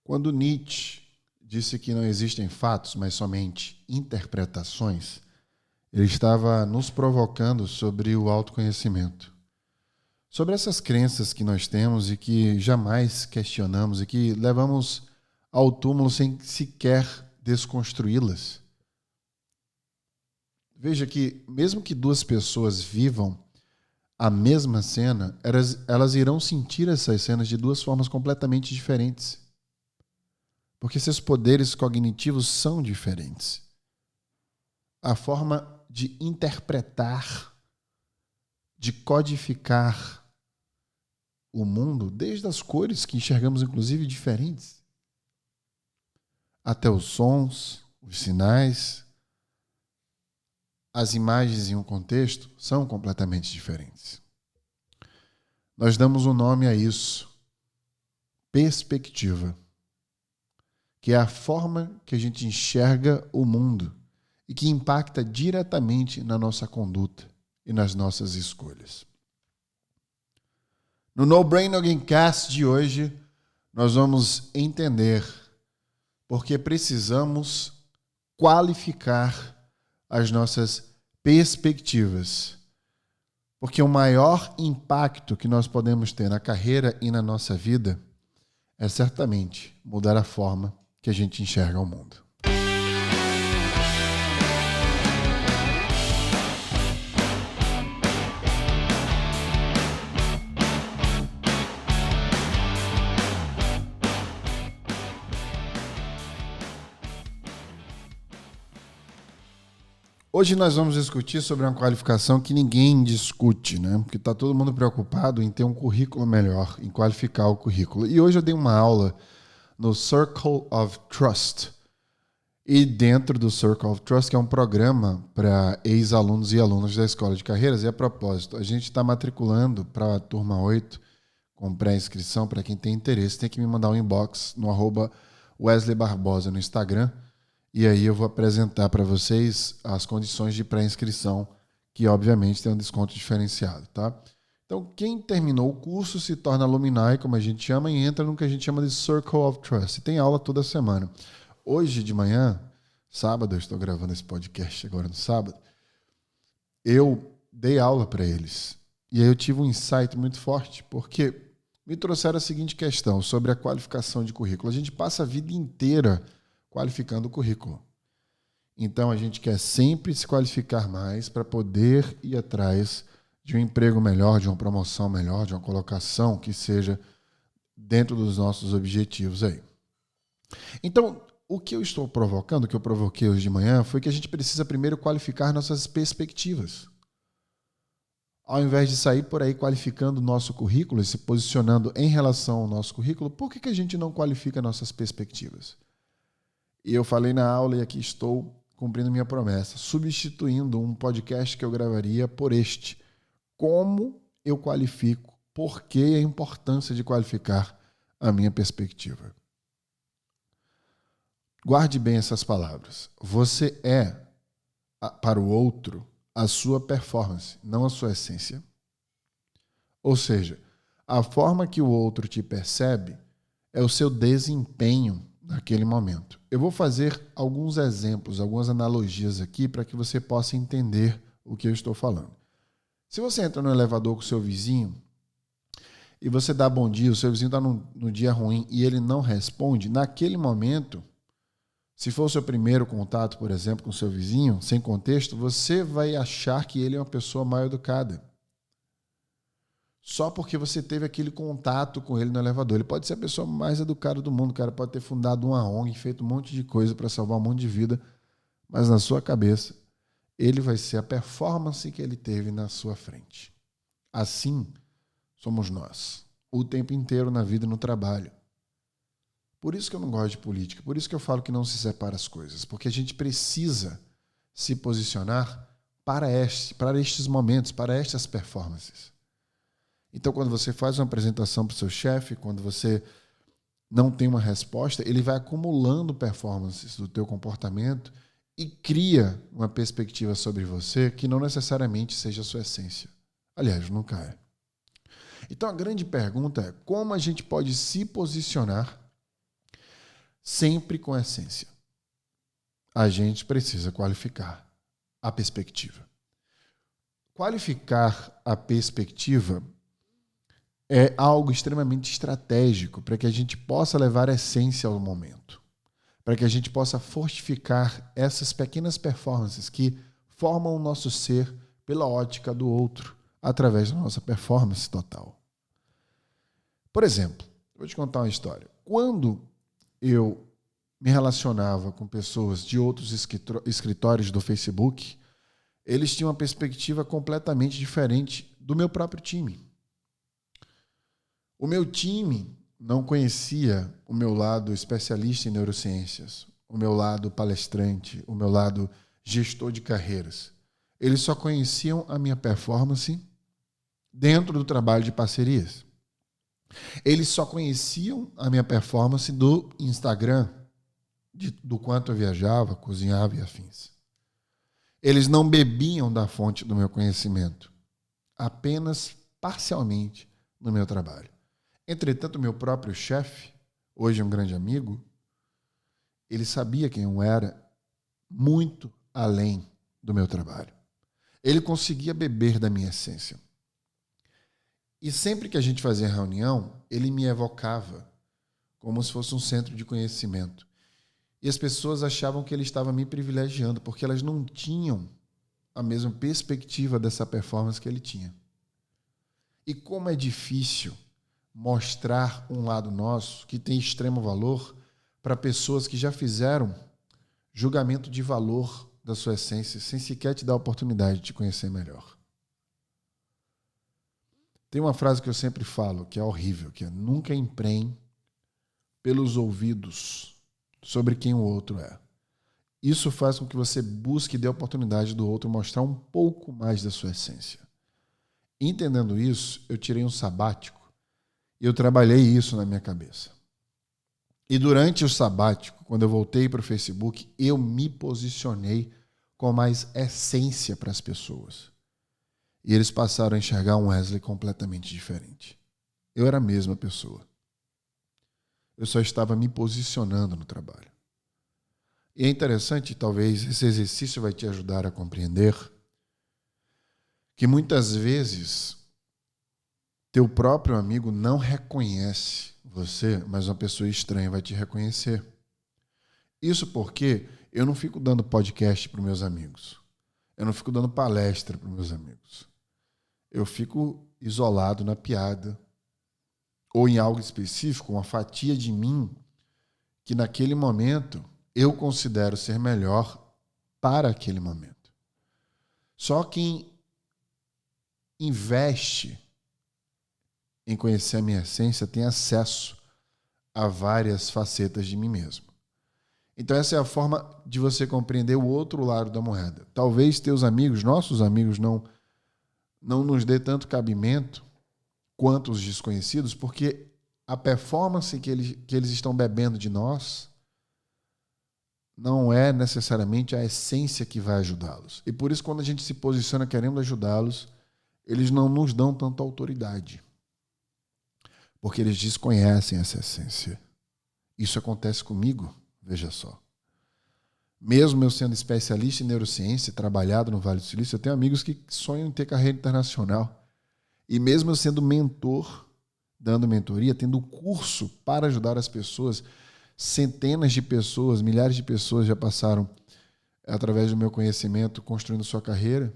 Quando Nietzsche disse que não existem fatos, mas somente interpretações, ele estava nos provocando sobre o autoconhecimento. Sobre essas crenças que nós temos e que jamais questionamos e que levamos ao túmulo sem sequer desconstruí-las. Veja que, mesmo que duas pessoas vivam a mesma cena, elas irão sentir essas cenas de duas formas completamente diferentes. Porque seus poderes cognitivos são diferentes. A forma de interpretar, de codificar o mundo, desde as cores que enxergamos, inclusive, diferentes, até os sons, os sinais, as imagens em um contexto são completamente diferentes. Nós damos um nome a isso, perspectiva, que é a forma que a gente enxerga o mundo e que impacta diretamente na nossa conduta e nas nossas escolhas. No No Brain No Game Cast de hoje, nós vamos entender porque precisamos qualificar as nossas perspectivas. Porque o maior impacto que nós podemos ter na carreira e na nossa vida é certamente mudar a forma que a gente enxerga o mundo. Hoje nós vamos discutir sobre uma qualificação que ninguém discute, né? Porque está todo mundo preocupado em ter um currículo melhor, em qualificar o currículo. E hoje eu dei uma aula no Circle of Trust. E dentro do Circle of Trust, que é um programa para ex-alunos e alunos da Escola de Carreiras, e a propósito, a gente está matriculando para a turma 8, com pré-inscrição, para quem tem interesse, tem que me mandar um inbox no @Wesley Barbosa no Instagram, e aí eu vou apresentar para vocês as condições de pré-inscrição, que obviamente tem um desconto diferenciado, tá? Então, quem terminou o curso se torna alumni, como a gente chama, e entra no que a gente chama de Circle of Trust. E tem aula toda semana. Hoje de manhã, sábado, eu estou gravando esse podcast agora no sábado, eu dei aula para eles. E aí eu tive um insight muito forte, porque me trouxeram a seguinte questão sobre a qualificação de currículo. A gente passa a vida inteira qualificando o currículo. Então, a gente quer sempre se qualificar mais para poder ir atrás de um emprego melhor, de uma promoção melhor, de uma colocação que seja dentro dos nossos objetivos aí. Então, o que eu estou provocando, o que eu provoquei hoje de manhã, foi que a gente precisa primeiro qualificar nossas perspectivas. Ao invés de sair por aí qualificando o nosso currículo e se posicionando em relação ao nosso currículo, por que a gente não qualifica nossas perspectivas? E eu falei na aula e aqui estou cumprindo minha promessa, substituindo um podcast que eu gravaria por este. Como eu qualifico, por que a importância de qualificar a minha perspectiva. Guarde bem essas palavras. Você é, para o outro, a sua performance, não a sua essência. Ou seja, a forma que o outro te percebe é o seu desempenho naquele momento. Eu vou fazer alguns exemplos, algumas analogias aqui para que você possa entender o que eu estou falando. Se você entra no elevador com o seu vizinho e você dá bom dia, o seu vizinho está no dia ruim e ele não responde, naquele momento, se for o seu primeiro contato, por exemplo, com o seu vizinho, sem contexto, você vai achar que ele é uma pessoa mal educada. Só porque você teve aquele contato com ele no elevador. Ele pode ser a pessoa mais educada do mundo, o cara pode ter fundado uma ONG, feito um monte de coisa para salvar um monte de vida, mas na sua cabeça, ele vai ser a performance que ele teve na sua frente. Assim somos nós, o tempo inteiro na vida e no trabalho. Por isso que eu não gosto de política, por isso que eu falo que não se separa as coisas, porque a gente precisa se posicionar para estes momentos, para estas performances. Então, quando você faz uma apresentação para o seu chefe, quando você não tem uma resposta, ele vai acumulando performances do teu comportamento e cria uma perspectiva sobre você que não necessariamente seja a sua essência. Aliás, nunca é. Então, a grande pergunta é como a gente pode se posicionar sempre com essência. A gente precisa qualificar a perspectiva. Qualificar a perspectiva é algo extremamente estratégico para que a gente possa levar a essência ao momento, para que a gente possa fortificar essas pequenas performances que formam o nosso ser pela ótica do outro, através da nossa performance total. Por exemplo, vou te contar uma história. Quando eu me relacionava com pessoas de outros escritórios do Facebook, eles tinham uma perspectiva completamente diferente do meu próprio time. O meu time não conhecia o meu lado especialista em neurociências, o meu lado palestrante, o meu lado gestor de carreiras. Eles só conheciam a minha performance dentro do trabalho de parcerias. Eles só conheciam a minha performance do Instagram, do quanto eu viajava, cozinhava e afins. Eles não bebiam da fonte do meu conhecimento, apenas parcialmente no meu trabalho. Entretanto, meu próprio chefe, hoje um grande amigo, ele sabia quem eu era muito além do meu trabalho. Ele conseguia beber da minha essência. E sempre que a gente fazia reunião, ele me evocava como se fosse um centro de conhecimento. E as pessoas achavam que ele estava me privilegiando, porque elas não tinham a mesma perspectiva dessa performance que ele tinha. E como é difícil mostrar um lado nosso que tem extremo valor para pessoas que já fizeram julgamento de valor da sua essência sem sequer te dar a oportunidade de te conhecer melhor. Tem uma frase que eu sempre falo, que é horrível, que é: nunca empreende pelos ouvidos sobre quem o outro é. Isso faz com que você busque e dê a oportunidade do outro mostrar um pouco mais da sua essência. Entendendo isso, eu tirei um sabático e eu trabalhei isso na minha cabeça. E durante o sabático, quando eu voltei para o Facebook, eu me posicionei com mais essência para as pessoas. E eles passaram a enxergar um Wesley completamente diferente. Eu era a mesma pessoa. Eu só estava me posicionando no trabalho. E é interessante, talvez esse exercício vai te ajudar a compreender que muitas vezes teu próprio amigo não reconhece você, mas uma pessoa estranha vai te reconhecer. Isso porque eu não fico dando podcast para os meus amigos. Eu não fico dando palestra para os meus amigos. Eu fico isolado na piada ou em algo específico, uma fatia de mim que naquele momento eu considero ser melhor para aquele momento. Só quem investe em conhecer a minha essência tem acesso a várias facetas de mim mesmo. Então essa é a forma de você compreender o outro lado da moeda. Talvez teus amigos, nossos amigos, não nos dê tanto cabimento quanto os desconhecidos, porque a performance que eles estão bebendo de nós não é necessariamente a essência que vai ajudá-los. E por isso, quando a gente se posiciona querendo ajudá-los, eles não nos dão tanta autoridade, porque eles desconhecem essa essência. Isso acontece comigo, veja só. Mesmo eu sendo especialista em neurociência, trabalhado no Vale do Silício, eu tenho amigos que sonham em ter carreira internacional. E mesmo eu sendo mentor, dando mentoria, tendo curso para ajudar as pessoas, centenas de pessoas, milhares de pessoas já passaram, através do meu conhecimento, construindo sua carreira.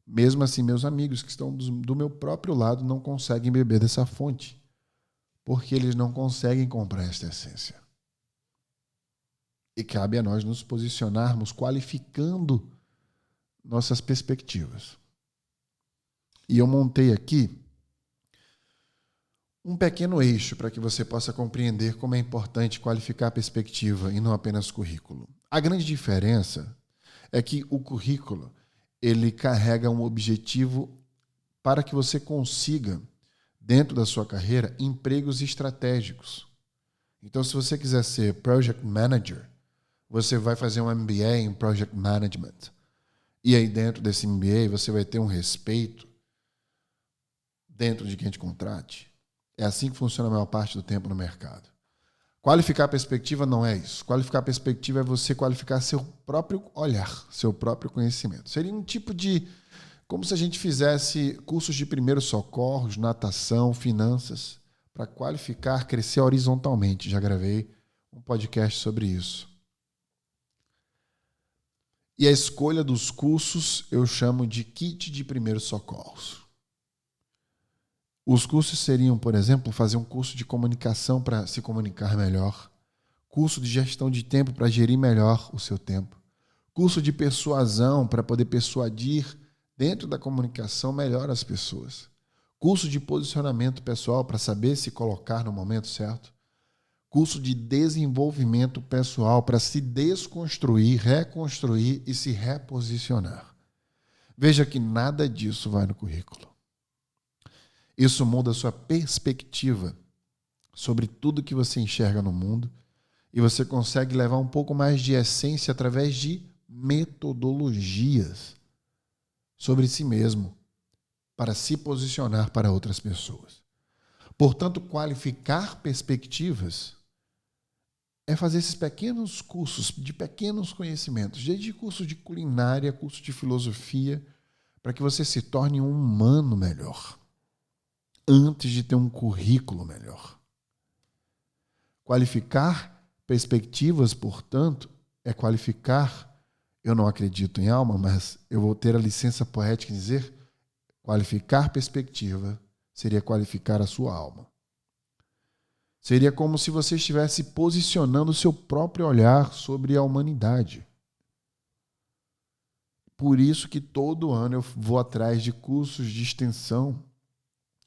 Mesmo assim, meus amigos que estão do meu próprio lado não conseguem beber dessa fonte, porque eles não conseguem comprar esta essência. E cabe a nós nos posicionarmos qualificando nossas perspectivas. E eu montei aqui um pequeno eixo para que você possa compreender como é importante qualificar a perspectiva e não apenas currículo. A grande diferença é que o currículo ele carrega um objetivo para que você consiga, dentro da sua carreira, empregos estratégicos. Então, se você quiser ser Project Manager, você vai fazer um MBA em Project Management. E aí, dentro desse MBA, você vai ter um respeito dentro de quem te contrate. É assim que funciona a maior parte do tempo no mercado. Qualificar a perspectiva não é isso. Qualificar a perspectiva é você qualificar seu próprio olhar, seu próprio conhecimento. Seria um tipo de... como se a gente fizesse cursos de primeiros socorros, natação, finanças, para qualificar, crescer horizontalmente. Já gravei um podcast sobre isso. E a escolha dos cursos eu chamo de kit de primeiros socorros. Os cursos seriam, por exemplo, fazer um curso de comunicação para se comunicar melhor, curso de gestão de tempo para gerir melhor o seu tempo, curso de persuasão para poder persuadir dentro da comunicação melhor as pessoas, curso de posicionamento pessoal para saber se colocar no momento certo, curso de desenvolvimento pessoal para se desconstruir, reconstruir e se reposicionar. Veja que nada disso vai no currículo. Isso muda a sua perspectiva sobre tudo que você enxerga no mundo e você consegue levar um pouco mais de essência através de metodologias sobre si mesmo para se posicionar para outras pessoas. Portanto, qualificar perspectivas é fazer esses pequenos cursos de pequenos conhecimentos, desde curso de culinária, curso de filosofia, para que você se torne um humano melhor, antes de ter um currículo melhor. Qualificar perspectivas, portanto, é qualificar, eu não acredito em alma, mas eu vou ter a licença poética de dizer, qualificar perspectiva seria qualificar a sua alma. Seria como se você estivesse posicionando o seu próprio olhar sobre a humanidade. Por isso que todo ano eu vou atrás de cursos de extensão,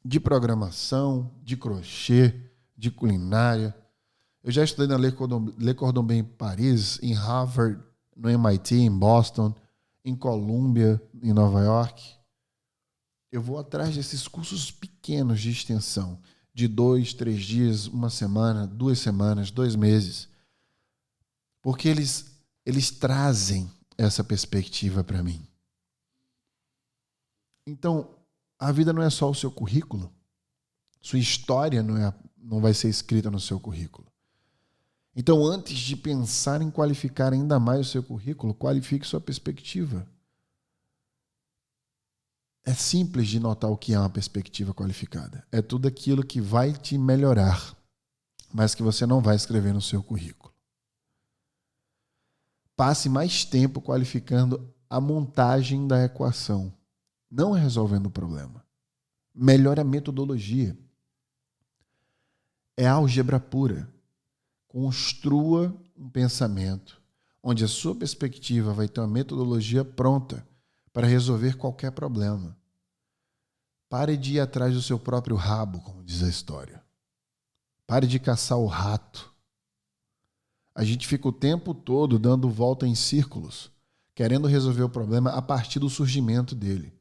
de programação, de crochê, de culinária. Eu já estudei na Le Cordon Bleu em Paris, em Harvard, no MIT, em Boston, em Columbia, em Nova York. Eu vou atrás desses cursos pequenos de extensão, de 2, 3 dias, 1 semana, 2 semanas, 2 meses. Porque eles trazem essa perspectiva para mim. Então, a vida não é só o seu currículo. Sua história não vai ser escrita no seu currículo. Então, antes de pensar em qualificar ainda mais o seu currículo, qualifique sua perspectiva. É simples de notar o que é uma perspectiva qualificada. É tudo aquilo que vai te melhorar, mas que você não vai escrever no seu currículo. Passe mais tempo qualificando a montagem da equação, não resolvendo o problema. Melhore a metodologia. É álgebra pura. Construa um pensamento onde a sua perspectiva vai ter uma metodologia pronta para resolver qualquer problema. Pare de ir atrás do seu próprio rabo, como diz a história. Pare de caçar o rato. A gente fica o tempo todo dando volta em círculos, querendo resolver o problema a partir do surgimento dele.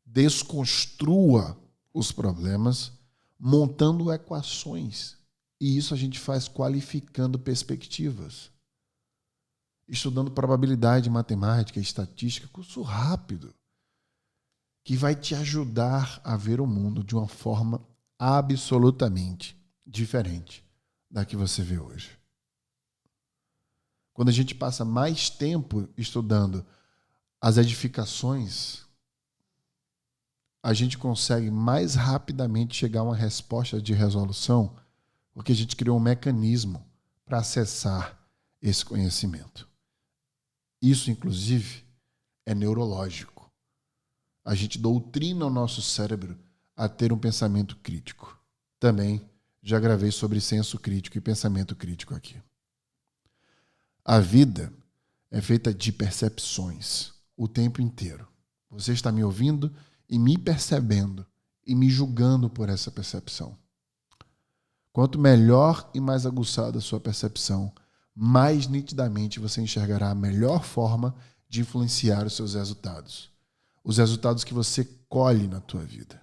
Desconstrua os problemas montando equações. E isso a gente faz qualificando perspectivas. Estudando probabilidade, matemática, estatística, curso rápido, que vai te ajudar a ver o mundo de uma forma absolutamente diferente da que você vê hoje. Quando a gente passa mais tempo estudando as edificações, a gente consegue mais rapidamente chegar a uma resposta de resolução, porque a gente criou um mecanismo para acessar esse conhecimento. Isso, inclusive, é neurológico. A gente doutrina o nosso cérebro a ter um pensamento crítico. Também já gravei sobre senso crítico e pensamento crítico aqui. A vida é feita de percepções o tempo inteiro. Você está me ouvindo e me percebendo e me julgando por essa percepção. Quanto melhor e mais aguçada a sua percepção, mais nitidamente você enxergará a melhor forma de influenciar os seus resultados. Os resultados que você colhe na tua vida.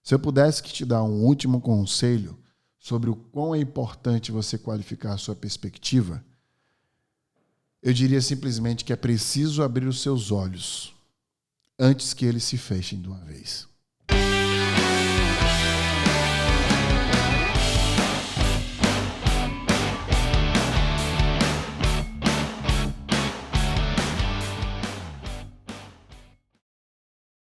Se eu pudesse te dar um último conselho sobre o quão é importante você qualificar a sua perspectiva, eu diria simplesmente que é preciso abrir os seus olhos antes que eles se fechem de uma vez.